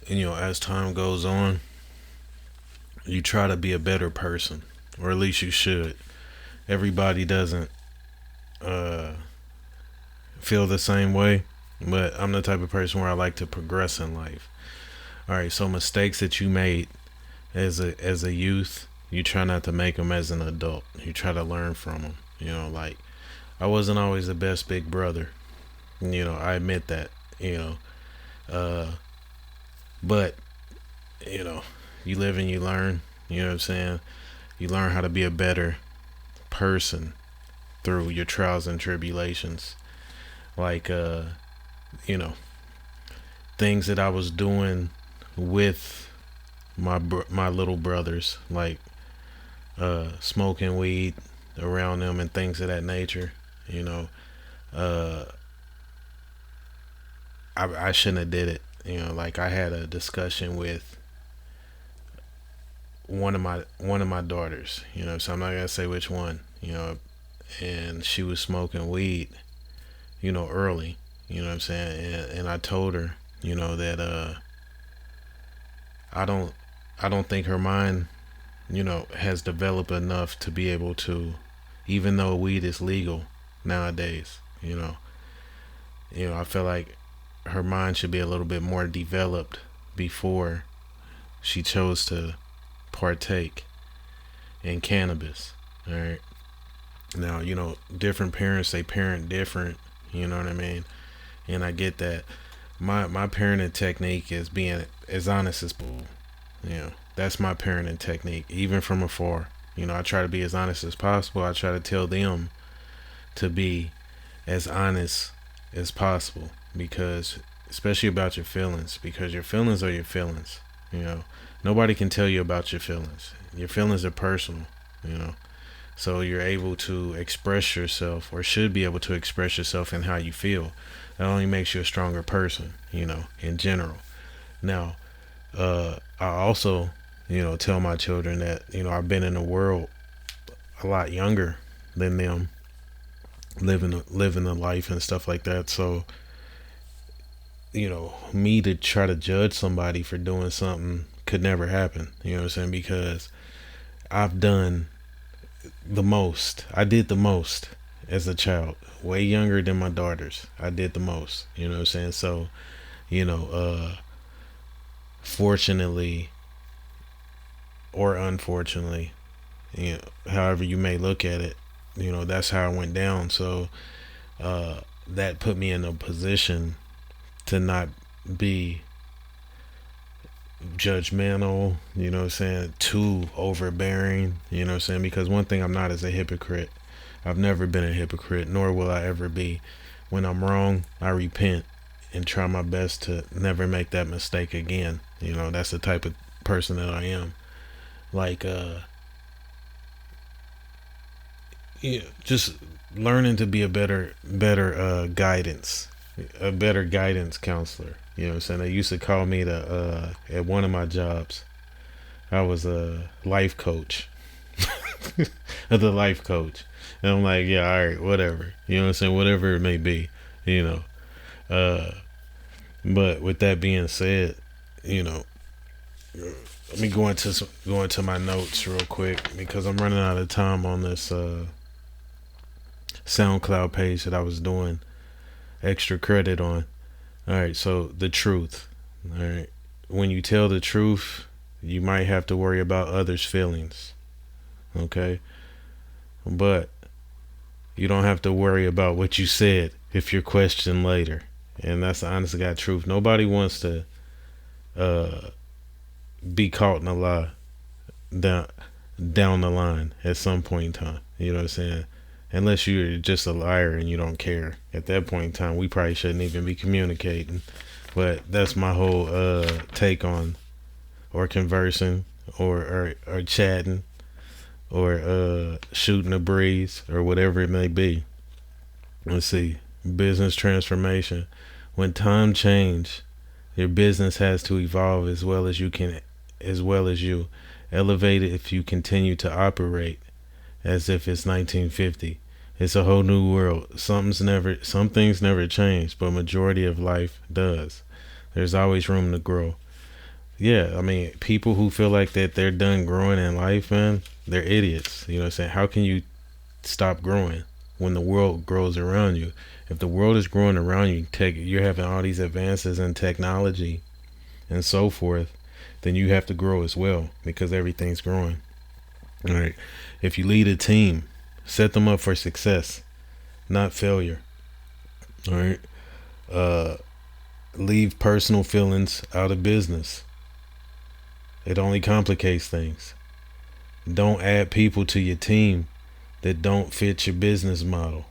as time goes on, you try to be a better person, or at least you should. Everybody doesn't uh, feel the same way, but I'm the type of person where I like to progress in life. All right, so mistakes that you made as a youth, you try not to make them as an adult. You try to learn from them. Like I wasn't always the best big brother. I admit that. You know, uh, but you know, you live and you learn. You know what I'm saying? You learn how to be a better person through your trials and tribulations. Like you know, things that I was doing with my little brothers, like smoking weed around them and things of that nature. You know, uh, I shouldn't have did it. Like I had a discussion with one of my daughters. So I'm not gonna say which one. And she was smoking weed. Early. You know what I'm saying? And I told her, that I don't I don't think her mind, has developed enough to be able to, even though weed is legal nowadays. I feel like her mind should be a little bit more developed before she chose to partake in cannabis. All right. Now, different parents, they parent different. You know what I mean? And I get that. My parenting technique is being as honest as possible. That's my parenting technique, even from afar. I try to be as honest as possible. I try to tell them to be as honest as possible, because, especially about your feelings, because your feelings are your feelings. You know, Nobody can tell you about your feelings. Your feelings are personal. You know, so you're able to express yourself, or should be able to express yourself in how you feel. That only makes you a stronger person. In general. Now, I also, tell my children that I've been in the world a lot younger than them, living the life and stuff like that. So, me to try to judge somebody for doing something could never happen. You know what I'm saying? Because I've done the most. I did the most as a child, way younger than my daughters. I did the most. You know what I'm saying? So, you know, uh, fortunately or unfortunately, however you may look at it, that's how it went down. So, that put me in a position to not be judgmental, what I'm saying, too overbearing, what I'm saying, because one thing I'm not is a hypocrite. I've never been a hypocrite, nor will I ever be. When I'm wrong, I repent and try my best to never make that mistake again. That's the type of person that I am. Like, just learning to be a better guidance, a better guidance counselor. You know what I'm saying? They used to call me at one of my jobs, I was a life coach. The life coach. And I'm like, yeah, all right, whatever. You know what I'm saying? Whatever it may be, you know. Uh, but with that being said, you know, let me go into my notes real quick, because I'm running out of time on this SoundCloud page that I was doing extra credit on. All right, so the truth. All right, when you tell the truth, you might have to worry about others' feelings. Okay, but you don't have to worry about what you said if you're questioned later. And that's the honest to God truth. Nobody wants to uh, be caught in a lie down down the line at some point in time. You know what I'm saying? Unless you're just a liar and you don't care. At that point in time, we probably shouldn't even be communicating. But that's my whole take on, or conversing, or chatting, or shooting a breeze, or whatever it may be. Let's see. Business transformation. When time change, your business has to evolve as well as you. Elevate it if you continue to operate as if it's 1950. It's a whole new world. Some things never change, but majority of life does. There's always room to grow. Yeah, I mean, people who feel like that they're done growing in life, man, they're idiots. You know what I'm saying? How can you stop growing when the world grows around you? If the world is growing around you, you're having all these advances in technology and so forth, then you have to grow as well because everything's growing. All right. If you lead a team, set them up for success, not failure. All right. Uh, leave personal feelings out of business. It only complicates things. Don't add people to your team that don't fit your business model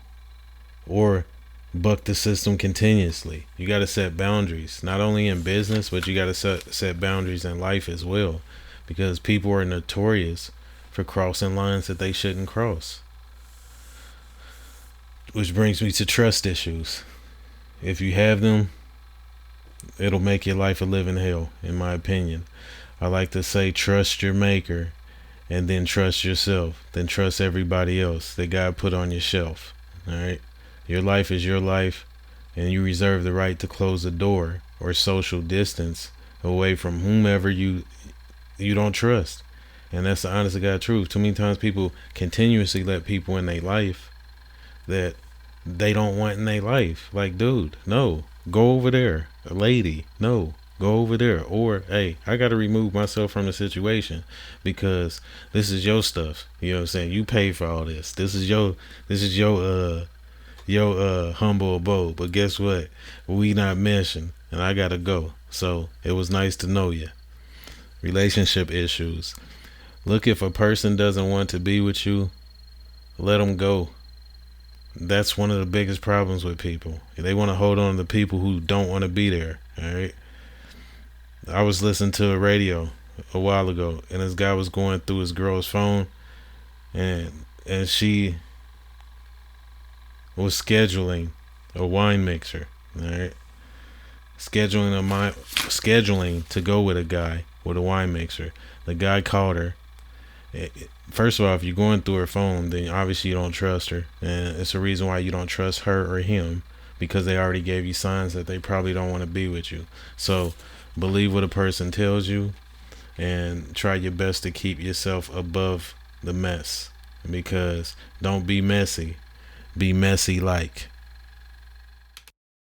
or buck the system continuously. You got to set boundaries, not only in business, but you got to set boundaries in life as well, because people are notorious for crossing lines that they shouldn't cross. Which brings me to trust issues. If you have them, it'll make your life a living hell, in my opinion. I like to say trust your maker and then trust yourself, then trust everybody else that God put on your shelf. All right? Your life is your life, and you reserve the right to close the door or social distance away from whomever you don't trust. And that's the honest to God truth. Too many times people continuously let people in their life that they don't want in their life. Like, dude, no, go over there. A lady, no, go over there. Or, hey, I got to remove myself from the situation because this is your stuff. You know what I'm saying? You pay for all this. This is your humble abode. But guess what? We not mentioned, and I gotta go. So it was nice to know you. Relationship issues. Look, if a person doesn't want to be with you, let them go. That's one of the biggest problems with people. They want to hold on to people who don't want to be there. All right. I was listening to a radio a while ago, and this guy was going through his girl's phone, and she was scheduling a wine mixer. All right. Scheduling to go with a guy with a wine mixer. The guy called her. First of all, if you're going through her phone, then obviously you don't trust her, and it's a reason why you don't trust her or him, because they already gave you signs that they probably don't want to be with you. So believe what a person tells you and try your best to keep yourself above the mess, because don't be messy, be messy like.